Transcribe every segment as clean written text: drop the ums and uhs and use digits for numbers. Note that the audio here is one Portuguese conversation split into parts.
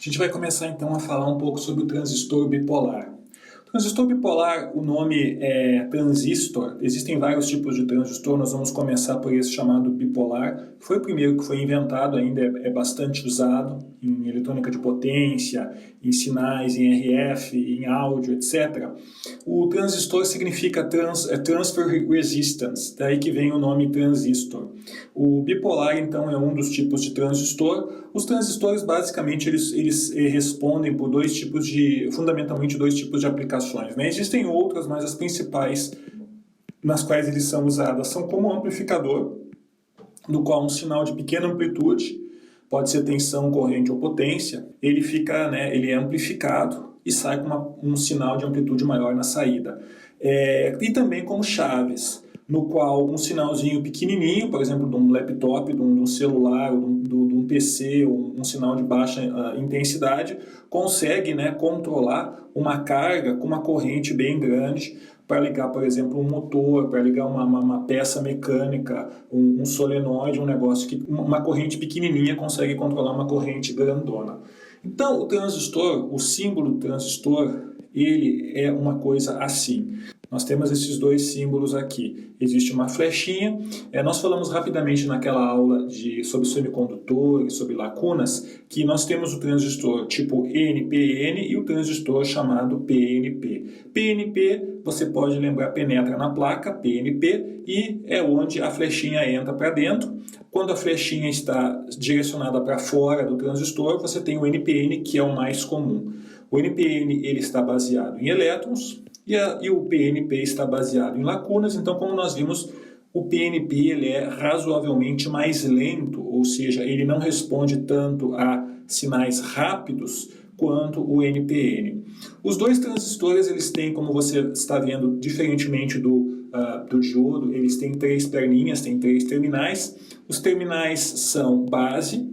gente vai começar então a falar um pouco sobre o transistor bipolar. O transistor bipolar, o nome é transistor, existem vários tipos de transistor, nós vamos começar por esse chamado bipolar. Foi o primeiro que foi inventado, ainda é bastante usado em eletrônica de potência, em sinais, em RF, em áudio, etc. O transistor significa transfer resistance, daí que vem o nome transistor. O bipolar, então, é um dos tipos de transistor. Os transistores, basicamente, eles respondem por fundamentalmente dois tipos de aplicações, né? Existem outras, mas as principais nas quais eles são usados são como amplificador, no qual um sinal de pequena amplitude, pode ser tensão, corrente ou potência, ele é amplificado e sai com um sinal de amplitude maior na saída. E também como chaves, no qual um sinalzinho pequenininho, por exemplo, de um laptop, de um celular, de um PC, um sinal de baixa intensidade, consegue, né, controlar uma carga com uma corrente bem grande para ligar, por exemplo, um motor, para ligar uma peça mecânica, um solenoide, um negócio que uma corrente pequenininha consegue controlar uma corrente grandona. Então, o transistor, o símbolo do transistor, ele é uma coisa assim. Nós temos esses dois símbolos aqui. Existe uma flechinha. Nós falamos rapidamente naquela aula sobre semicondutores, sobre lacunas, que nós temos o transistor tipo NPN e o transistor chamado PNP. PNP, você pode lembrar, penetra na placa, PNP, e é onde a flechinha entra para dentro. Quando a flechinha está direcionada para fora do transistor, você tem o NPN, que é o mais comum. O NPN ele está baseado em elétrons, e o PNP está baseado em lacunas. Então, como nós vimos, o PNP ele é razoavelmente mais lento, ou seja, ele não responde tanto a sinais rápidos quanto o NPN. Os dois transistores, eles têm, como você está vendo, diferentemente do diodo, eles têm três perninhas, têm três terminais. Os terminais são base,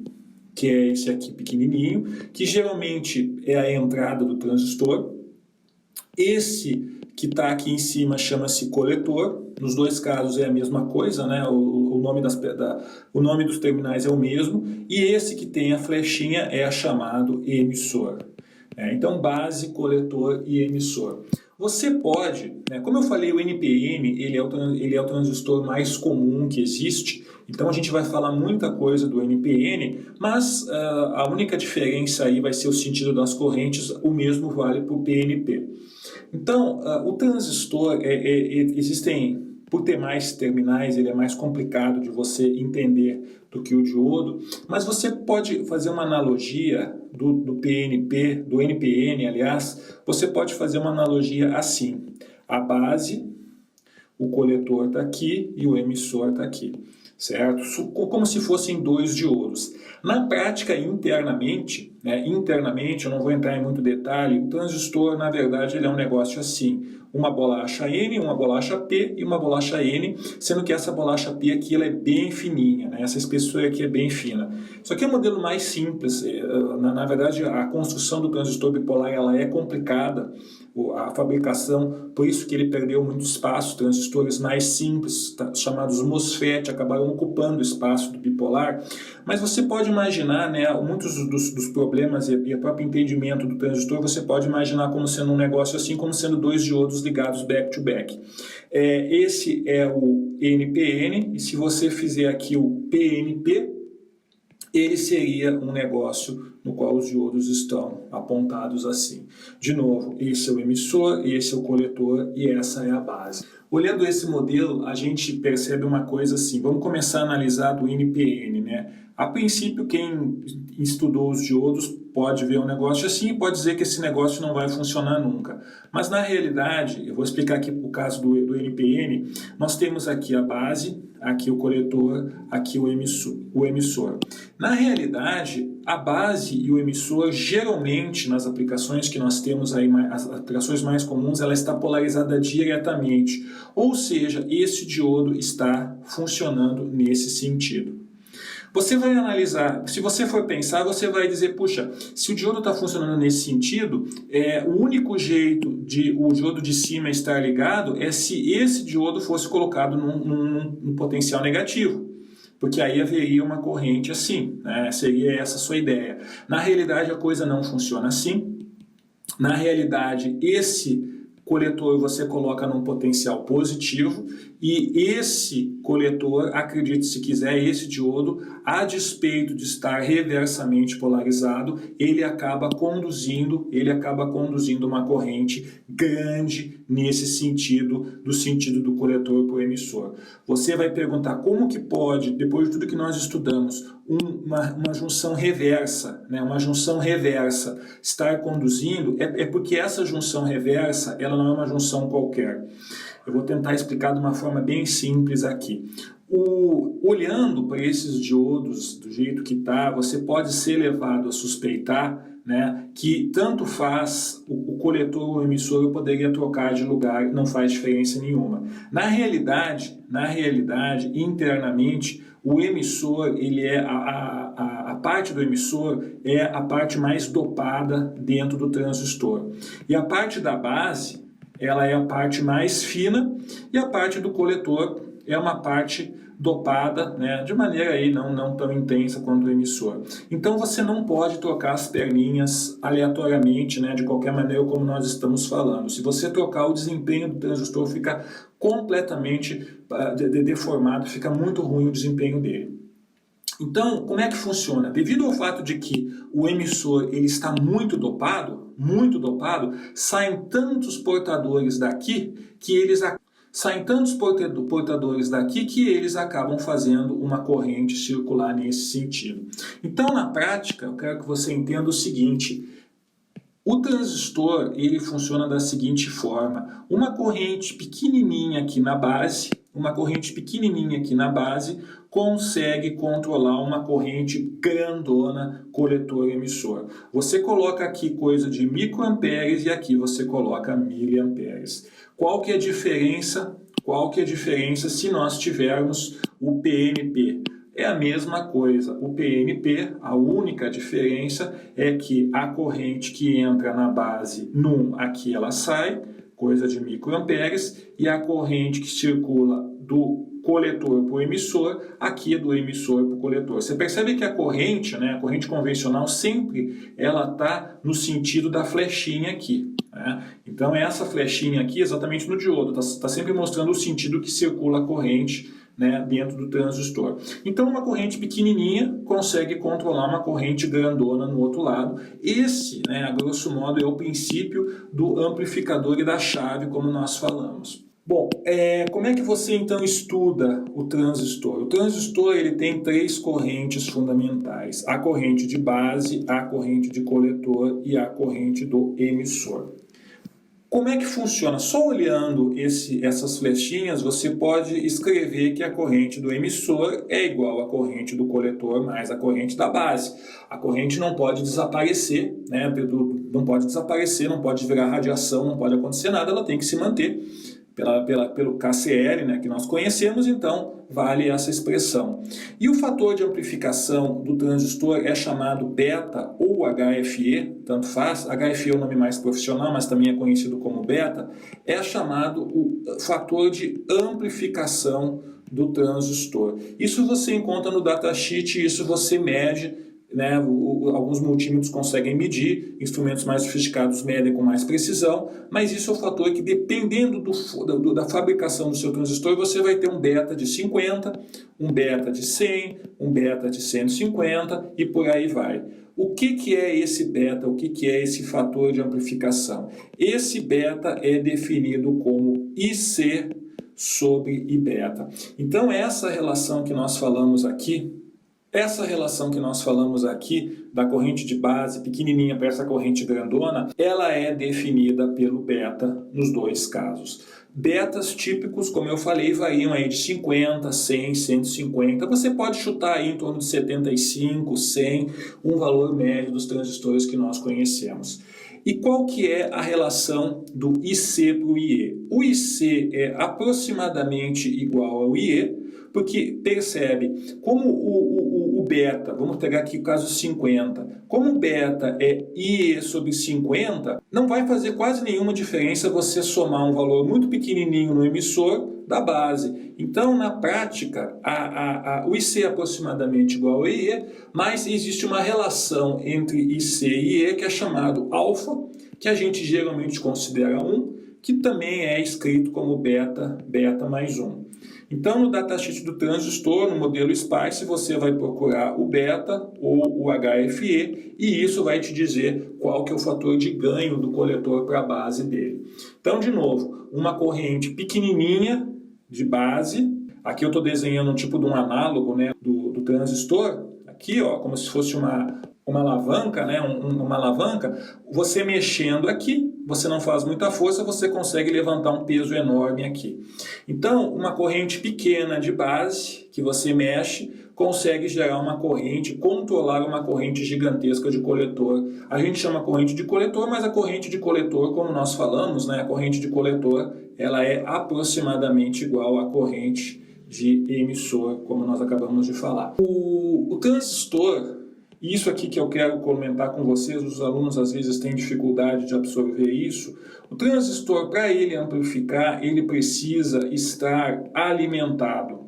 que é esse aqui pequenininho, que geralmente é a entrada do transistor. Esse que está aqui em cima chama-se coletor. Nos dois casos é a mesma coisa, né? O nome dos terminais é o mesmo. E esse que tem a flechinha é chamado emissor. Então, base, coletor e emissor. Você pode, né, como eu falei, o NPN ele é o transistor mais comum que existe. Então a gente vai falar muita coisa do NPN, mas a única diferença aí vai ser o sentido das correntes, o mesmo vale para o PNP. Então, o transistor, por ter mais terminais, ele é mais complicado de você entender do que o diodo, mas você pode fazer uma analogia do PNP, do NPN, aliás, você pode fazer uma analogia assim: a base, o coletor está aqui e o emissor está aqui, certo? Como se fossem dois diodos. Na prática, internamente, eu não vou entrar em muito detalhe, o transistor, na verdade, ele é um negócio assim: uma bolacha N, uma bolacha P e uma bolacha N, sendo que essa bolacha P aqui ela é bem fininha, né? Essa espessura aqui é bem fina. Isso aqui é um modelo mais simples. Na verdade, a construção do transistor bipolar ela é complicada, a fabricação, por isso que ele perdeu muito espaço. Transistores mais simples, chamados MOSFET, acabaram ocupando o espaço do bipolar. Mas você pode imaginar, né, muitos dos problemas e o próprio entendimento do transistor, você pode imaginar como sendo um negócio assim, como sendo dois diodos ligados back-to-back. Esse é o NPN, e se você fizer aqui o PNP, ele seria um negócio no qual os diodos estão apontados assim. De novo, esse é o emissor, esse é o coletor e essa é a base. Olhando esse modelo, a gente percebe uma coisa assim. Vamos começar a analisar do NPN, né? A princípio, quem estudou os diodos pode ver um negócio assim e pode dizer que esse negócio não vai funcionar nunca. Mas na realidade, eu vou explicar aqui o caso do NPN, nós temos aqui a base, aqui o coletor, aqui o emissor. Na realidade, a base e o emissor, geralmente nas aplicações que nós temos aí, as aplicações mais comuns, ela está polarizada diretamente. Ou seja, esse diodo está funcionando nesse sentido. Você vai analisar, se você for pensar, você vai dizer, puxa, se o diodo está funcionando nesse sentido, o único jeito de o diodo de cima estar ligado é se esse diodo fosse colocado num potencial negativo. porque aí haveria uma corrente assim, né? Seria essa a sua ideia. Na realidade, a coisa não funciona assim. Na realidade, esse coletor você coloca num potencial positivo e esse coletor, acredite se quiser, esse diodo, a despeito de estar reversamente polarizado, ele acaba conduzindo uma corrente grande nesse sentido, do sentido do coletor para o emissor. Você vai perguntar como que pode, depois de tudo que nós estudamos, uma junção reversa, né? Uma junção reversa estar conduzindo, é porque essa junção reversa, ela não é uma junção qualquer. Eu vou tentar explicar de uma forma bem simples aqui. Olhando para esses diodos do jeito que está, você pode ser levado a suspeitar, né, que tanto faz o coletor ou o emissor, eu poderia trocar de lugar, não faz diferença nenhuma. Na realidade, internamente, o emissor, ele é a parte do emissor é a parte mais dopada dentro do transistor. E a parte da base, ela é a parte mais fina, e a parte do coletor é uma parte dopada, né, de maneira aí não tão intensa quanto o emissor. Então você não pode trocar as perninhas aleatoriamente, né, de qualquer maneira como nós estamos falando. Se você trocar, o desempenho do transistor fica completamente deformado, fica muito ruim o desempenho dele. Então, como é que funciona? Devido ao fato de que o emissor ele está muito dopado, saem tantos portadores daqui que eles acabam fazendo uma corrente circular nesse sentido. Então, na prática, eu quero que você entenda o seguinte: o transistor ele funciona da seguinte forma: uma corrente pequenininha aqui na base, consegue controlar uma corrente grandona coletor-emissor. Você coloca aqui coisa de microamperes e aqui você coloca miliamperes. Qual que é a diferença? Se nós tivermos o PNP? É a mesma coisa. O PNP, a única diferença é que a corrente que entra na base num, aqui ela sai, coisa de microamperes, e a corrente que circula do coletor para o emissor, aqui é do emissor para o coletor. Você percebe que a corrente, né, a corrente convencional, sempre ela está no sentido da flechinha aqui, né? Então essa flechinha aqui, exatamente no diodo, está sempre mostrando o sentido que circula a corrente, né, dentro do transistor. Então uma corrente pequenininha consegue controlar uma corrente grandona no outro lado. Esse, né, a grosso modo, é o princípio do amplificador e da chave, como nós falamos. Bom, como é que você então estuda o transistor? O transistor ele tem três correntes fundamentais: a corrente de base, a corrente de coletor e a corrente do emissor. Como é que funciona? Só olhando essas flechinhas, você pode escrever que a corrente do emissor é igual à corrente do coletor mais a corrente da base. A corrente não pode desaparecer, né? Não pode virar radiação, não pode acontecer nada, ela tem que se manter pelo KCL, né, que nós conhecemos, então vale essa expressão. E o fator de amplificação do transistor é chamado beta ou HFE, tanto faz. HFE é o nome mais profissional, mas também é conhecido como beta. É chamado o fator de amplificação do transistor. Isso você encontra no datasheet, isso você mede, né? Alguns multímetros conseguem medir, instrumentos mais sofisticados medem com mais precisão, mas isso é um fator que, dependendo da fabricação do seu transistor, você vai ter um beta de 50, um beta de 100, um beta de 150 e por aí vai. O que é esse beta? O que é esse fator de amplificação? Esse beta é definido como IC sobre I beta. Então essa relação que nós falamos aqui, da corrente de base pequenininha para essa corrente grandona, ela é definida pelo beta nos dois casos. Betas típicos, como eu falei, variam aí de 50, 100, 150. Você pode chutar aí em torno de 75, 100, um valor médio dos transistores que nós conhecemos. E qual que é a relação do IC para o IE? O IC é aproximadamente igual ao IE, Porque, percebe, como o beta, vamos pegar aqui o caso 50, como o beta é IE sobre 50, não vai fazer quase nenhuma diferença você somar um valor muito pequenininho no emissor da base. Então, na prática, o IC é aproximadamente igual a IE, mas existe uma relação entre IC e IE que é chamado alfa, que a gente geralmente considera 1, que também é escrito como beta mais 1. Então, no datasheet do transistor, no modelo SPICE, você vai procurar o beta ou o HFE e isso vai te dizer qual que é o fator de ganho do coletor para a base dele. Então, de novo, uma corrente pequenininha de base. Aqui eu estou desenhando um tipo de um análogo, né, do transistor. Aqui, ó, como se fosse uma alavanca, né, uma alavanca. Você mexendo aqui, você não faz muita força, você consegue levantar um peso enorme aqui. Então, uma corrente pequena de base, que você mexe, consegue gerar uma corrente, controlar uma corrente gigantesca de coletor. A gente chama corrente de coletor, mas a corrente de coletor, como nós falamos, né, a corrente de coletor, ela é aproximadamente igual à corrente de emissor, como nós acabamos de falar. O transistor, isso aqui que eu quero comentar com vocês, os alunos às vezes têm dificuldade de absorver isso. O transistor, para ele amplificar, ele precisa estar alimentado.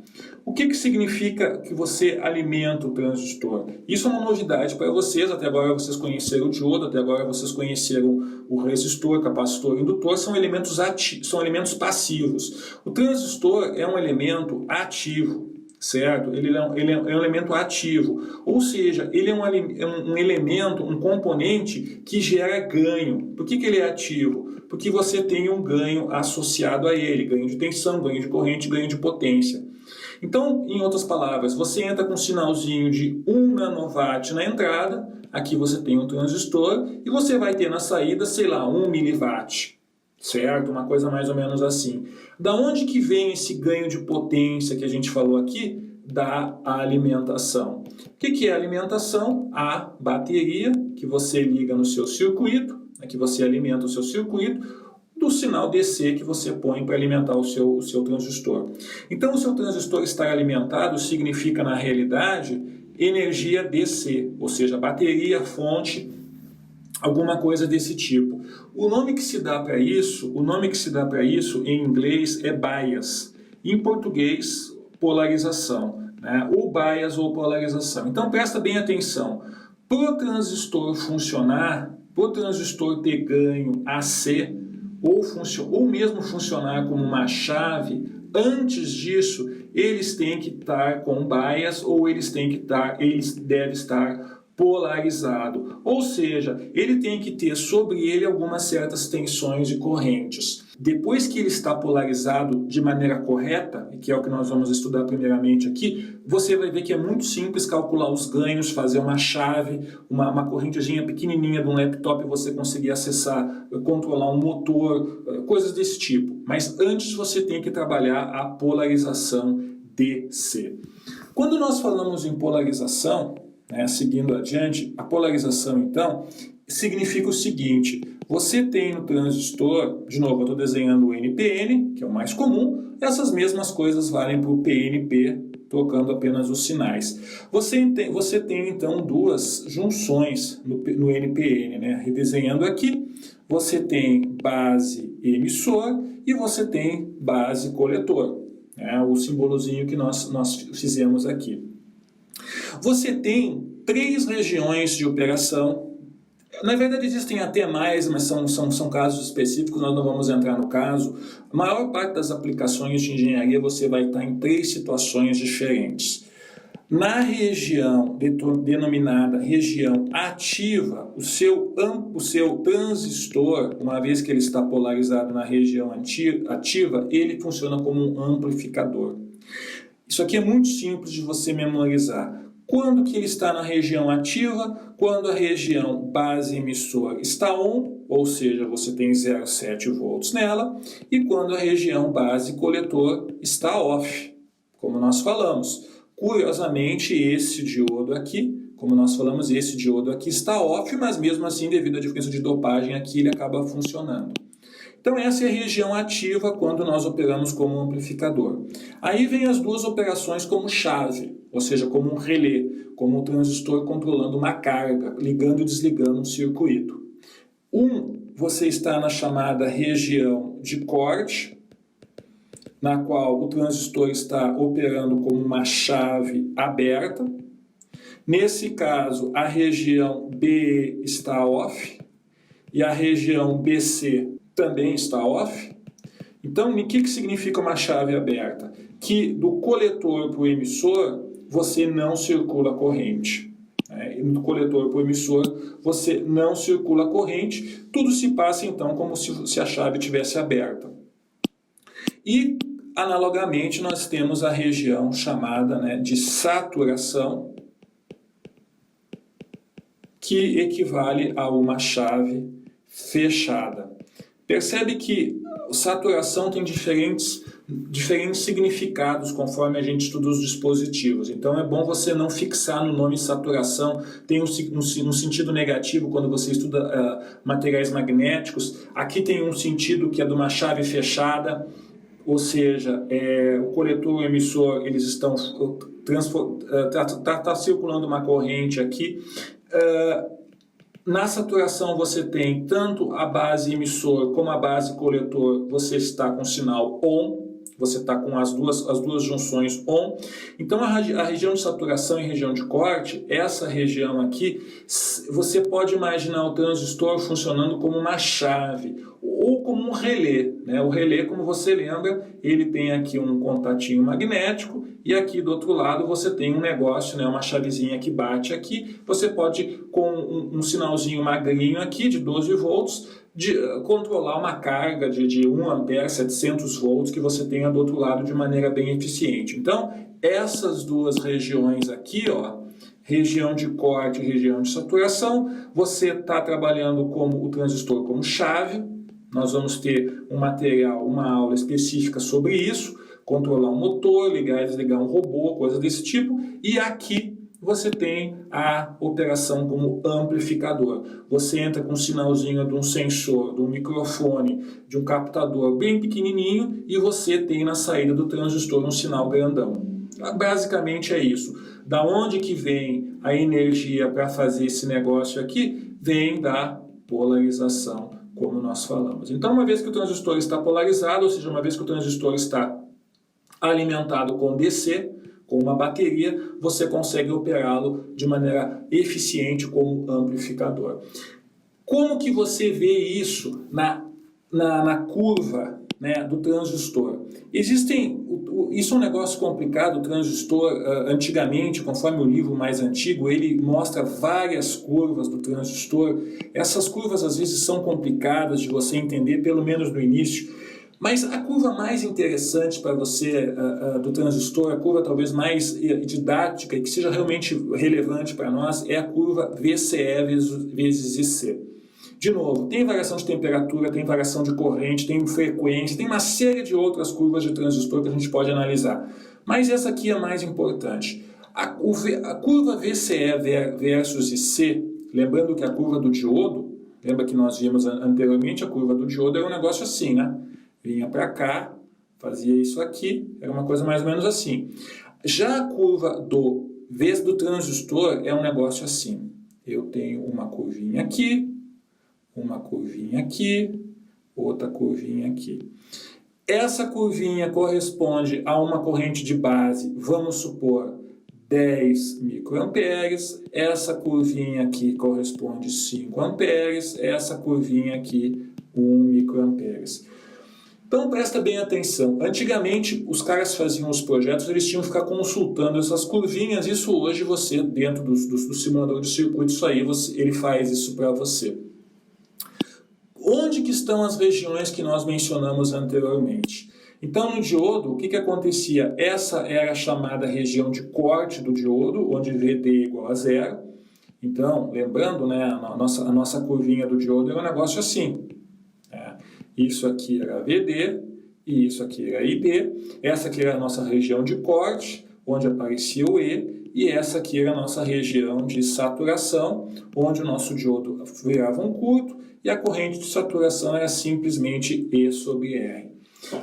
O que significa que você alimenta o transistor? Isso é uma novidade para vocês, até agora vocês conheceram o diodo, até agora vocês conheceram o resistor, capacitor, indutor, são elementos passivos. O transistor é um elemento ativo, certo? Ele é um elemento ativo, ou seja, ele é um elemento, um componente que gera ganho. Por que ele é ativo? Porque você tem um ganho associado a ele, ganho de tensão, ganho de corrente, ganho de potência. Então, em outras palavras, você entra com um sinalzinho de 1 nanowatt na entrada, aqui você tem um transistor, e você vai ter na saída, sei lá, 1 miliwatt, certo? Uma coisa mais ou menos assim. Da onde que vem esse ganho de potência que a gente falou aqui? Da alimentação. O que é a alimentação? A bateria que você liga no seu circuito, que você alimenta o seu circuito, do sinal DC que você põe para alimentar o seu transistor. Então, o seu transistor estar alimentado significa, na realidade, energia DC, ou seja, bateria, fonte, alguma coisa desse tipo. O nome que se dá para isso, em inglês é bias. Em português, polarização, né? Ou bias ou polarização. Então, presta bem atenção. Para o transistor funcionar, para o transistor ter ganho AC, ou mesmo funcionar como uma chave, antes disso, eles têm que estar com bias ou eles devem estar polarizado. Ou seja, ele tem que ter sobre ele algumas certas tensões e correntes. Depois que ele está polarizado de maneira correta, que é o que nós vamos estudar primeiramente aqui, você vai ver que é muito simples calcular os ganhos, fazer uma chave, uma correntezinha pequenininha de um laptop, você conseguir acessar, controlar um motor, coisas desse tipo. Mas antes você tem que trabalhar a polarização DC. Quando nós falamos em polarização, seguindo adiante, a polarização então significa o seguinte: você tem no transistor, de novo eu estou desenhando o NPN, que é o mais comum, essas mesmas coisas valem para o PNP, trocando apenas os sinais. Você tem então duas junções no NPN, né? Redesenhando aqui, você tem base emissor e você tem base coletor, o simbolozinho que nós fizemos aqui. Você tem 3 regiões de operação. Na verdade existem até mais, mas são casos específicos, nós não vamos entrar no caso. A maior parte das aplicações de engenharia você vai estar em 3 situações diferentes. Na região denominada região ativa, o seu transistor, uma vez que ele está polarizado na região ativa, ele funciona como um amplificador. Isso aqui é muito simples de você memorizar. Quando que ele está na região ativa? Quando a região base emissor está on, ou seja, você tem 0,7 volts nela, e quando a região base coletor está off, como nós falamos. Curiosamente, esse diodo aqui, como nós falamos, esse diodo aqui está off, mas mesmo assim, devido à diferença de dopagem aqui, ele acaba funcionando. Então essa é a região ativa quando nós operamos como amplificador. Aí vem as duas operações como chave, ou seja, como um relé, como um transistor controlando uma carga, ligando e desligando um circuito. Você está na chamada região de corte, na qual o transistor está operando como uma chave aberta. Nesse caso, a região BE está off e a região BC também está off. Então, o que significa uma chave aberta? Que do coletor para o emissor, você não circula corrente. Do coletor para o emissor, você não circula corrente. Tudo se passa, então, como se a chave estivesse aberta. E, analogamente, nós temos a região chamada de saturação, que equivale a uma chave fechada. Percebe que saturação tem diferentes significados conforme a gente estuda os dispositivos. Então é bom você não fixar no nome saturação. Tem um sentido negativo quando você estuda materiais magnéticos. Aqui tem um sentido que é de uma chave fechada, ou seja, o coletor e o emissor eles estão tá circulando uma corrente aqui. Na saturação você tem tanto a base emissor como a base coletor, você está com sinal ON, você está com as duas junções ON. Então a região de saturação e região de corte, essa região aqui, você pode imaginar o transistor funcionando como uma chave ou como um relé. O relé, como você lembra, ele tem aqui um contatinho magnético e aqui do outro lado você tem um negócio, uma chavezinha que bate aqui. Você pode, com um sinalzinho magrinho aqui de 12 volts, controlar uma carga de 1 ampere, 700 volts que você tenha do outro lado de maneira bem eficiente. Então, essas duas regiões aqui, região de corte e região de saturação, você está trabalhando como o transistor como chave. Nós vamos ter um material, uma aula específica sobre isso, controlar um motor, ligar e desligar um robô, coisa desse tipo. E aqui você tem a operação como amplificador. Você entra com um sinalzinho de um sensor, de um microfone, de um captador bem pequenininho e você tem na saída do transistor um sinal grandão. Basicamente é isso. Da onde que vem a energia para fazer esse negócio aqui? Vem da polarização, como nós falamos. Então, uma vez que o transistor está polarizado, ou seja, uma vez que o transistor está alimentado com DC, com uma bateria, você consegue operá-lo de maneira eficiente como amplificador. Como que você vê isso na curva do transistor? Isso é um negócio complicado. O transistor, antigamente, conforme o livro mais antigo, ele mostra várias curvas do transistor. Essas curvas às vezes são complicadas de você entender, pelo menos no início. Mas a curva mais interessante para você do transistor, a curva talvez mais didática e que seja realmente relevante para nós, é a curva VCE vezes IC. De novo, tem variação de temperatura, tem variação de corrente, tem frequência, tem uma série de outras curvas de transistor que a gente pode analisar. Mas essa aqui é a mais importante. A curva VCE versus IC, lembrando que a curva do diodo, lembra que nós vimos anteriormente, a curva do diodo era um negócio assim, Vinha para cá, fazia isso aqui, era uma coisa mais ou menos assim. Já a curva do transistor é um negócio assim. Eu tenho uma curvinha aqui, outra curvinha aqui. Essa curvinha corresponde a uma corrente de base, vamos supor, 10 microamperes. Essa curvinha aqui corresponde a 5 amperes. Essa curvinha aqui, 1 microamperes. Então presta bem atenção. Antigamente os caras faziam os projetos, eles tinham que ficar consultando essas curvinhas. Isso hoje você, dentro do simulador de circuito, isso aí ele faz isso para você. Onde que estão as regiões que nós mencionamos anteriormente? Então no diodo, o que acontecia? Essa era a chamada região de corte do diodo, onde VD é igual a 0. Então, lembrando, a nossa curvinha do diodo era um negócio assim. Isso aqui era VD e isso aqui era IB. Essa aqui era a nossa região de corte, onde aparecia o E. E essa aqui era a nossa região de saturação, onde o nosso diodo virava um curto e a corrente de saturação era simplesmente E sobre R.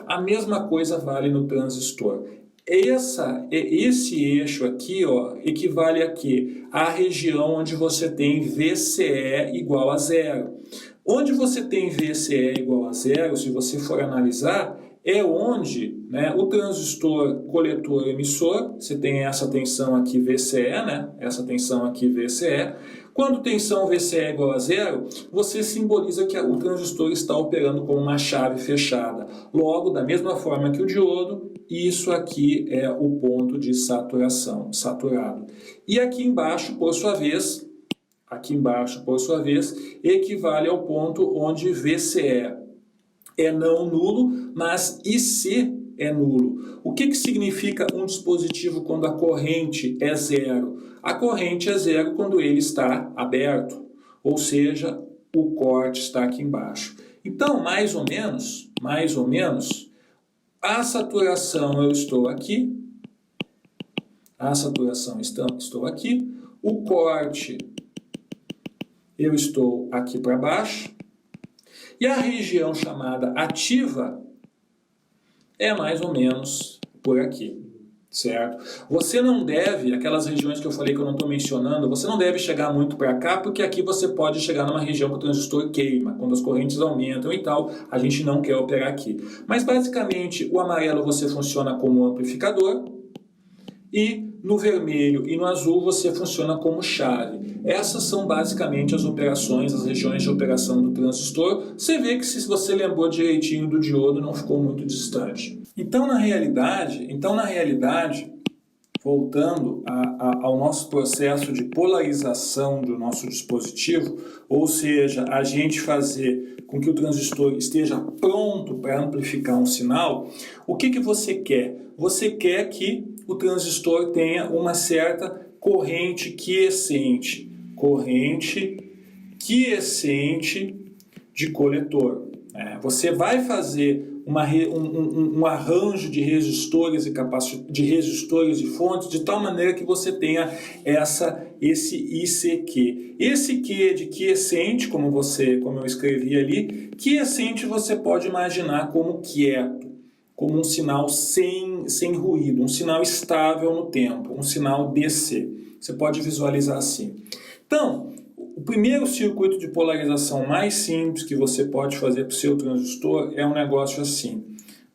A mesma coisa vale no transistor. Esse eixo aqui, ó, equivale a quê? A região onde você tem VCE igual a zero. Onde você tem VCE igual a zero, se você for analisar, é onde, né, o transistor coletor-emissor, você tem essa tensão aqui VCE, né, essa tensão aqui VCE. Quando tensão VCE é igual a zero, você simboliza que o transistor está operando como uma chave fechada. Logo, da mesma forma que o diodo, isso aqui é o ponto de saturação, saturado. E aqui embaixo, por sua vez, equivale ao ponto onde VCE é não nulo, mas IC é nulo. O que significa um dispositivo quando a corrente é zero? A corrente é zero quando ele está aberto, ou seja, o corte está aqui embaixo. Então, mais ou menos, a saturação eu estou aqui, estou aqui, o corte eu estou aqui para baixo, e a região chamada ativa é mais ou menos por aqui, certo? Você não deve, aquelas regiões que eu falei que eu não estou mencionando, você não deve chegar muito para cá, porque aqui você pode chegar numa região que o transistor queima, quando as correntes aumentam e tal, a gente não quer operar aqui. Mas basicamente o amarelo você funciona como amplificador, e no vermelho e no azul você funciona como chave. Essas são basicamente as operações, as regiões de operação do transistor. Você vê que se você lembrou direitinho do diodo, não ficou muito distante. Então, na realidade, voltando ao nosso processo de polarização do nosso dispositivo, ou seja, a gente fazer com que o transistor esteja pronto para amplificar um sinal, o que você quer? Você quer que o transistor tenha uma certa corrente quiescente de coletor. Você vai fazer um arranjo de resistores e fontes de tal maneira que você tenha esse ICQ. Esse Q de quiescente, como eu escrevi ali, quiescente você pode imaginar como quieto, como um sinal sem ruído, um sinal estável no tempo, um sinal DC. Você pode visualizar assim. Então, o primeiro circuito de polarização mais simples que você pode fazer para o seu transistor é um negócio assim.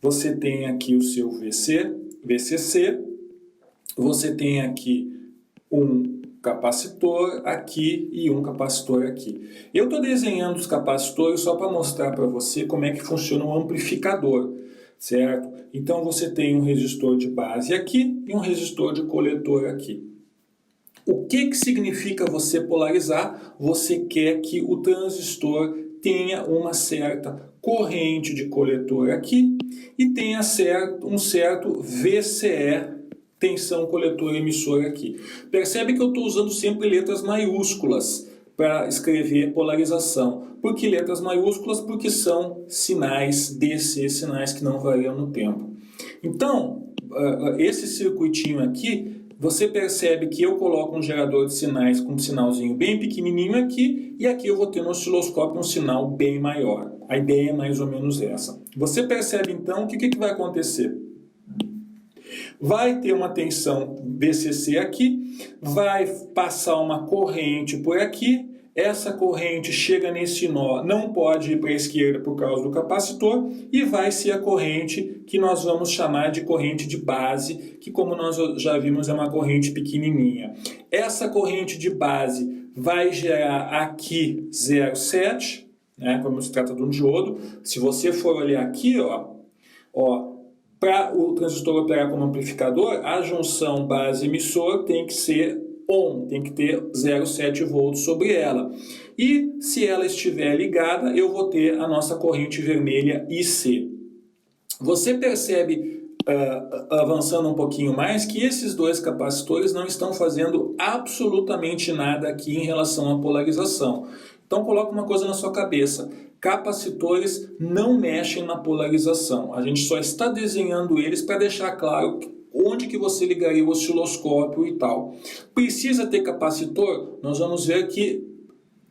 Você tem aqui o seu VCC, você tem aqui um capacitor aqui e um capacitor aqui. Eu estou desenhando os capacitores só para mostrar para você como é que funciona o amplificador, certo? Então você tem um resistor de base aqui e um resistor de coletor aqui. O que significa você polarizar? Você quer que o transistor tenha uma certa corrente de coletor aqui e tenha um certo VCE, tensão coletor-emissor aqui. Percebe que eu estou usando sempre letras maiúsculas para escrever polarização. Por que letras maiúsculas? Porque são sinais DC, sinais que não variam no tempo. Então, esse circuitinho aqui, você percebe que eu coloco um gerador de sinais com um sinalzinho bem pequenininho aqui, e aqui eu vou ter no osciloscópio um sinal bem maior. A ideia é mais ou menos essa. Você percebe então que o que vai acontecer? Vai ter uma tensão VCC aqui, vai passar uma corrente por aqui, essa corrente chega nesse nó, não pode ir para a esquerda por causa do capacitor, e vai ser a corrente que nós vamos chamar de corrente de base, que como nós já vimos é uma corrente pequenininha. Essa corrente de base vai gerar aqui 0,7, né, como se trata de um diodo. Se você for olhar aqui, para o transistor operar como amplificador, a junção base-emissor tem que ser ON, tem que ter 0,7 volts sobre ela. E se ela estiver ligada, eu vou ter a nossa corrente vermelha IC. Você percebe, avançando um pouquinho mais, que esses dois capacitores não estão fazendo absolutamente nada aqui em relação à polarização. Então coloque uma coisa na sua cabeça: capacitores não mexem na polarização. A gente só está desenhando eles para deixar claro onde que você ligaria o osciloscópio e tal. Precisa ter capacitor? Nós vamos ver que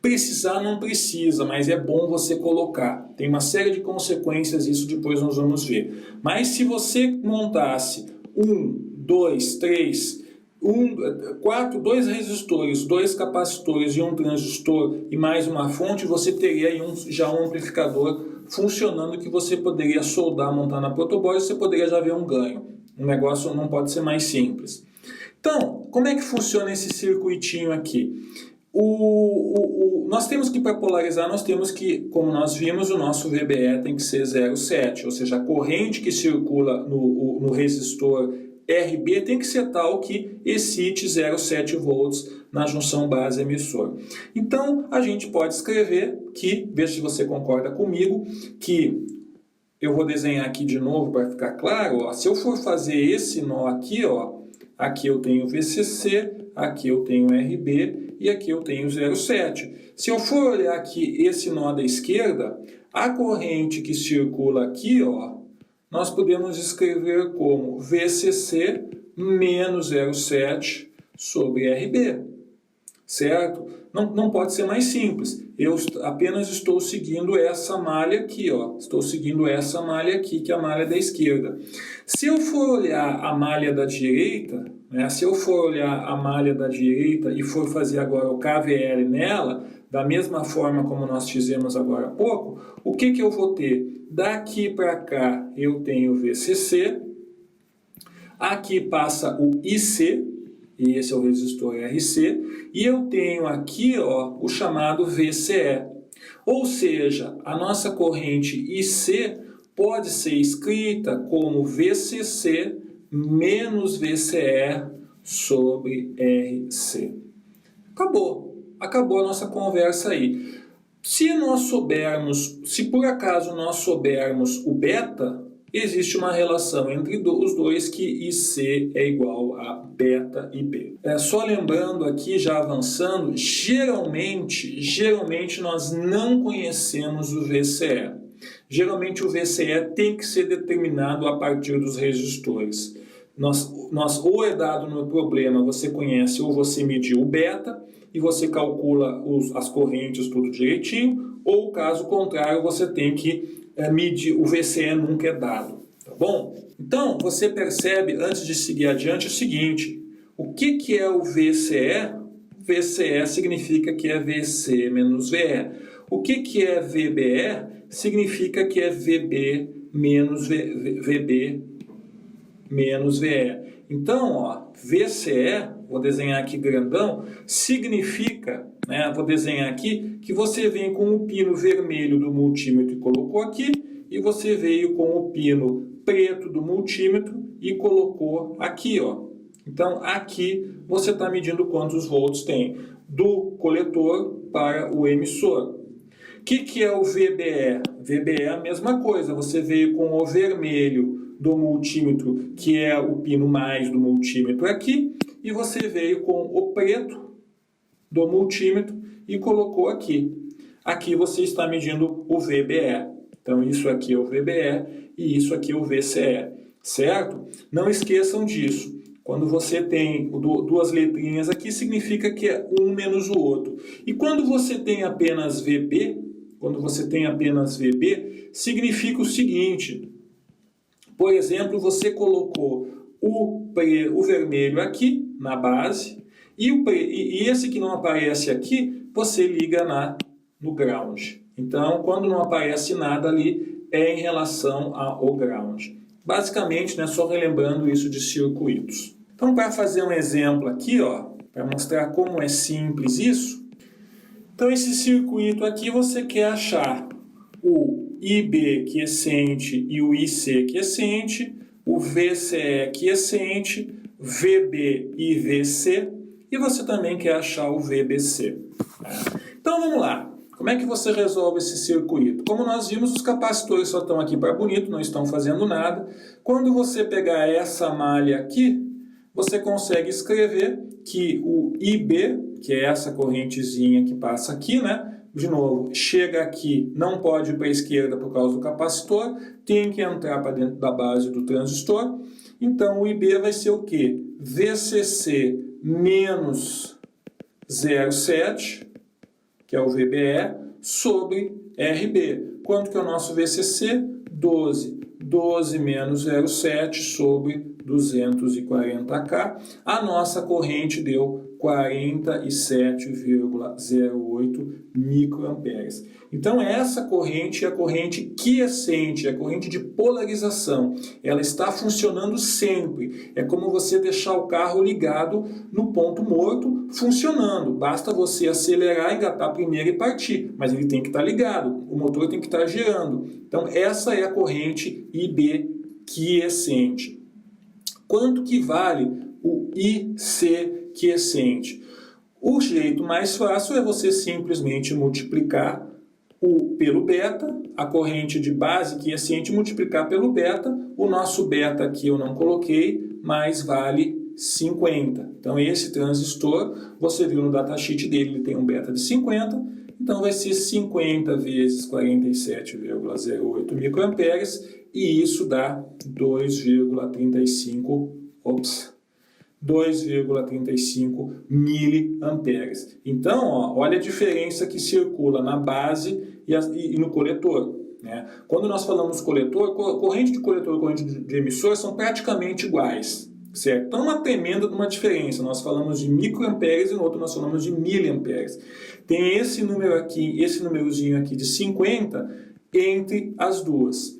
Precisar não precisa, mas é bom você colocar. Tem uma série de consequências, isso depois nós vamos ver. Mas se você montasse 2 resistores, 2 capacitores e um transistor e mais uma fonte, você teria aí já um amplificador funcionando que você poderia soldar, montar na protoboard, você poderia já ver um ganho. O negócio não pode ser mais simples. Então, como é que funciona esse circuitinho aqui? Nós temos que, para polarizar, nós temos que, como nós vimos, o nosso VBE tem que ser 0,7, ou seja, a corrente que circula no resistor RB tem que ser tal que excite 0,7 volts na junção base-emissor. Então, a gente pode escrever que, veja se você concorda comigo, que eu vou desenhar aqui de novo para ficar claro, ó, se eu for fazer esse nó aqui, ó, aqui eu tenho VCC, aqui eu tenho RB e aqui eu tenho 0,7. Se eu for olhar aqui esse nó da esquerda, a corrente que circula aqui, ó, nós podemos escrever como VCC menos 0,7 sobre RB, certo? Não pode ser mais simples. Eu apenas estou seguindo essa malha aqui, ó. Estou seguindo essa malha aqui, que é a malha da esquerda. Se eu for olhar a malha da direita, né, se eu for olhar a malha da direita e for fazer agora o KVL nela, da mesma forma como nós fizemos agora há pouco, o que eu vou ter? Daqui para cá eu tenho o VCC, aqui passa o IC, e esse é o resistor RC, e eu tenho aqui, ó, o chamado VCE. Ou seja, a nossa corrente IC pode ser escrita como VCC menos VCE sobre RC. Acabou a nossa conversa aí. Se por acaso nós soubermos o beta, existe uma relação entre os dois que IC é igual a beta e B. Só lembrando aqui, já avançando, geralmente nós não conhecemos o VCE. Geralmente o VCE tem que ser determinado a partir dos resistores. Ou é dado no problema, você conhece, ou você mediu o beta e você calcula as correntes tudo direitinho, ou caso contrário, você tem que medir, o VCE nunca é dado, tá bom? Então, você percebe, antes de seguir adiante, o seguinte, o que é o VCE? VCE significa que é VC menos VE. O que é VBE? Significa que é VB menos VB menos VE. Então, ó, VCE, vou desenhar aqui grandão, significa, né, vou desenhar aqui, que você vem com o pino vermelho do multímetro e colocou aqui, e você veio com o pino preto do multímetro e colocou aqui, ó. Então, aqui você está medindo quantos volts tem do coletor para o emissor. O que é o VBE? VBE é a mesma coisa, você veio com o vermelho do multímetro, que é o pino mais do multímetro aqui, e você veio com o preto do multímetro e colocou aqui. Aqui você está medindo o VBE. Então, isso aqui é o VBE e isso aqui é o VCE, certo? Não esqueçam disso. Quando você tem duas letrinhas aqui, significa que é um menos o outro. E quando você tem apenas VB, significa o seguinte. Por exemplo, você colocou o vermelho aqui na base e esse que não aparece aqui, você liga no ground. Então, quando não aparece nada ali, é em relação ao ground. Basicamente, né, só relembrando isso de circuitos. Então, para fazer um exemplo aqui, para mostrar como é simples isso, então esse circuito aqui você quer achar o IB quiescente e o IC quiescente, o VCE quiescente, VB e VC, e você também quer achar o VBC. Então vamos lá. Como é que você resolve esse circuito? Como nós vimos, os capacitores só estão aqui para bonito, não estão fazendo nada. Quando você pegar essa malha aqui, você consegue escrever que o IB, que é essa correntezinha que passa aqui, né? De novo, chega aqui, não pode ir para a esquerda por causa do capacitor, tem que entrar para dentro da base do transistor. Então, o IB vai ser o quê? VCC menos 0,7, que que é o VBE, sobre RB. Quanto que é o nosso VCC? 12. 12 menos 0,7 sobre 240K. A nossa corrente deu 47,08 microamperes. Então, essa corrente é a corrente quiescente, é a corrente de polarização. Ela está funcionando sempre. É como você deixar o carro ligado no ponto morto, funcionando. Basta você acelerar, engatar primeiro e partir. Mas ele tem que estar ligado, o motor tem que estar girando. Então, essa é a corrente IB quiescente. Quanto que vale o IC quiescente? O jeito mais fácil é você simplesmente multiplicar pelo beta, a corrente de base quiescente, multiplicar pelo beta. O nosso beta aqui eu não coloquei, mas vale 50. Então esse transistor, você viu no datasheet dele, ele tem um beta de 50, então vai ser 50 vezes 47,08 microamperes, e isso dá 2,35 miliamperes. Então, olha a diferença que circula na base e no coletor. Né? Quando nós falamos coletor, corrente de coletor e corrente de emissor são praticamente iguais. Certo? Então, uma tremenda de uma diferença. Nós falamos de microamperes e no outro nós falamos de miliamperes. Tem esse número aqui, esse númerozinho aqui de 50 entre as duas.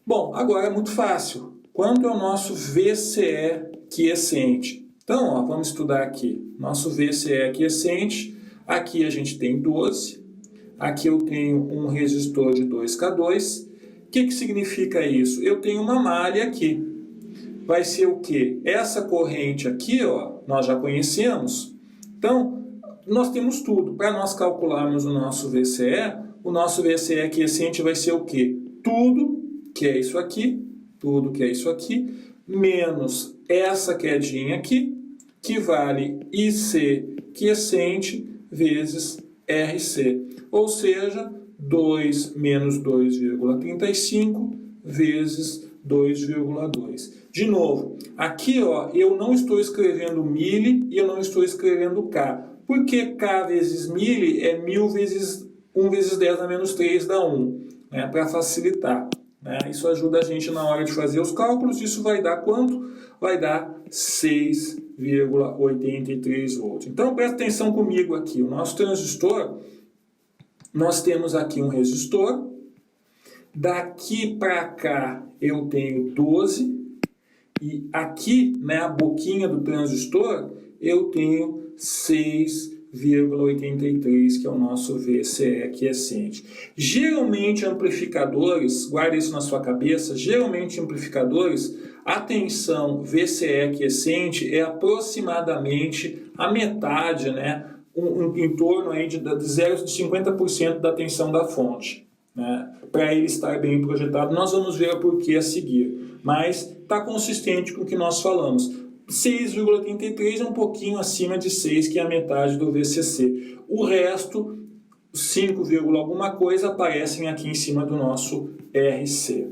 Bom, agora é muito fácil. Quanto é o nosso VCE quiescente? Então, vamos estudar aqui. Nosso VCE quiescente, aqui a gente tem 12. Aqui eu tenho um resistor de 2K2. O que significa isso? Eu tenho uma malha aqui. Vai ser o quê? Essa corrente aqui, nós já conhecemos. Então, nós temos tudo. Para nós calcularmos o nosso VCE quiescente vai ser o quê? Tudo que é isso aqui, menos essa quedinha aqui, que vale IC quiescente vezes RC. Ou seja, 2 menos 2,35 vezes 2,2. De novo, aqui eu não estou escrevendo mili e eu não estou escrevendo K. Porque K vezes mili é 1000 vezes 1 vezes 10 a menos 3 dá 1. Né, para facilitar. Né? Isso ajuda a gente na hora de fazer os cálculos. Isso vai dar quanto? Vai dar 6,83 volts. Então presta atenção comigo aqui. O nosso transistor, nós temos aqui um resistor. Daqui para cá eu tenho 12. E aqui, a boquinha do transistor, eu tenho 6,83, que é o nosso VCE quiescente. Geralmente amplificadores, guarde isso na sua cabeça, geralmente amplificadores, a tensão VCE quiescente é aproximadamente a metade, em torno aí de 50% da tensão da fonte. Para ele estar bem projetado, nós vamos ver o porquê a seguir. Mas está consistente com o que nós falamos. 6,83 é um pouquinho acima de 6, que é a metade do VCC. O resto, 5, alguma coisa, aparecem aqui em cima do nosso RC.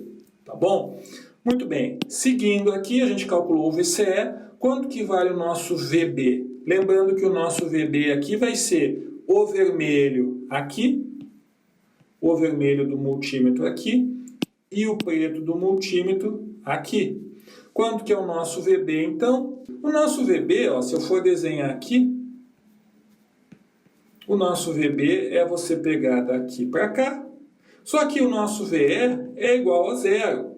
Tá bom? Muito bem. Seguindo aqui, a gente calculou o VCE. Quanto que vale o nosso VB? Lembrando que o nosso VB aqui vai ser o vermelho aqui, o vermelho do multímetro aqui e o preto do multímetro aqui. Quanto que é o nosso VB, então? O nosso VB, se eu for desenhar aqui, o nosso VB é você pegar daqui para cá, só que o nosso VE é igual a 0.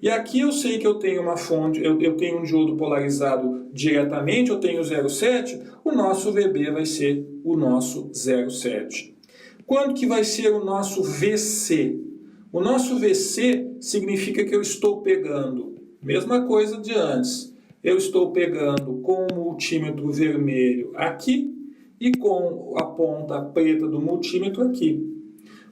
E aqui eu sei que eu tenho uma fonte, eu tenho um diodo polarizado diretamente, eu tenho 0,7, o nosso VB vai ser o nosso 0,7. Quanto que vai ser o nosso VC? O nosso VC significa que eu estou pegando, mesma coisa de antes, eu estou pegando com o multímetro vermelho aqui e com a ponta preta do multímetro aqui.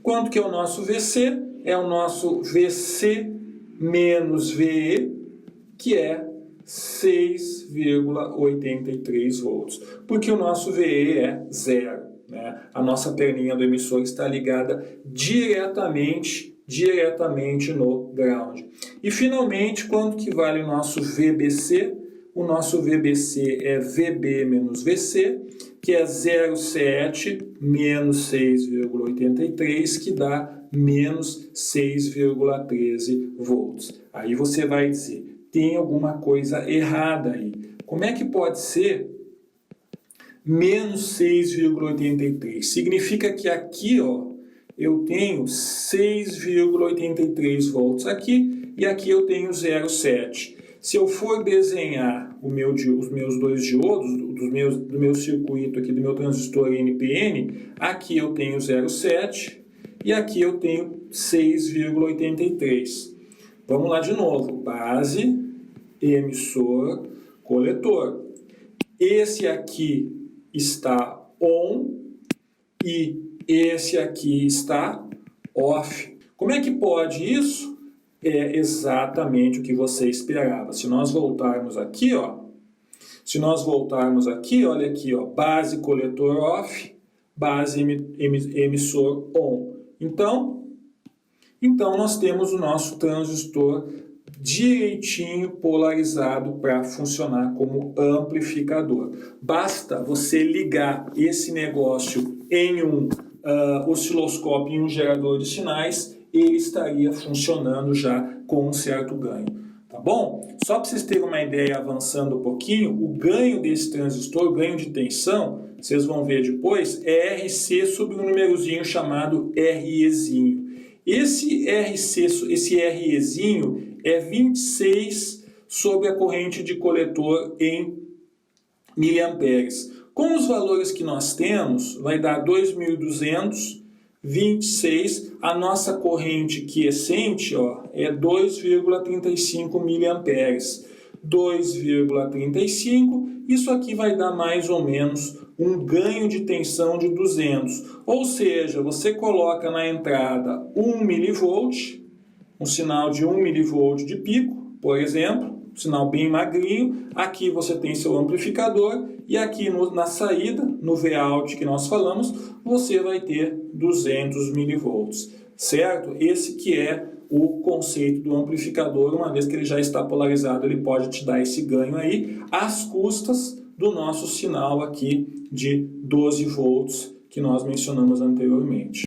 Quanto que é o nosso VC? É o nosso VC menos VE, que é 6,83 volts, porque o nosso VE é 0. A nossa perninha do emissor está ligada diretamente no ground. E finalmente, quanto que vale o nosso VBC? O nosso VBC é VB menos VC, que é 0,7 menos 6,83, que dá menos 6,13 volts. Aí você vai dizer, tem alguma coisa errada aí. Como é que pode ser menos 6,83? Significa que aqui, ó, eu tenho 6,83 volts aqui e aqui eu tenho 0,7. Se eu for desenhar os meus dois diodos, do meu circuito aqui, do meu transistor NPN, aqui eu tenho 0,7 e aqui eu tenho 6,83. Vamos lá de novo. Base, emissor, coletor. Esse aqui está on e esse aqui está off. Como é que pode isso? É exatamente o que você esperava. Se nós voltarmos aqui, ó, olha aqui, ó, base coletor off, base emissor on. Então nós temos o nosso transistor direitinho polarizado para funcionar como amplificador. Basta você ligar esse negócio em um osciloscópio, em um gerador de sinais, ele estaria funcionando já com um certo ganho. Tá bom? Só para vocês terem uma ideia, avançando um pouquinho, o ganho desse transistor, o ganho de tensão, vocês vão ver depois, é RC sobre um númerozinho chamado REzinho. Esse REzinho é 26 sobre a corrente de coletor em miliamperes. Com os valores que nós temos, vai dar 2.226. A nossa corrente quiescente, ó, é 2,35 miliamperes. 2,35, isso aqui vai dar mais ou menos um ganho de tensão de 200. Ou seja, você coloca na entrada 1 milivolt, um sinal de 1 milivolt de pico, por exemplo, um sinal bem magrinho. Aqui você tem seu amplificador e aqui na saída, no Vout que nós falamos, você vai ter 200 milivolts, certo? Esse que é o conceito do amplificador. Uma vez que ele já está polarizado, ele pode te dar esse ganho aí, às custas do nosso sinal aqui de 12 volts que nós mencionamos anteriormente.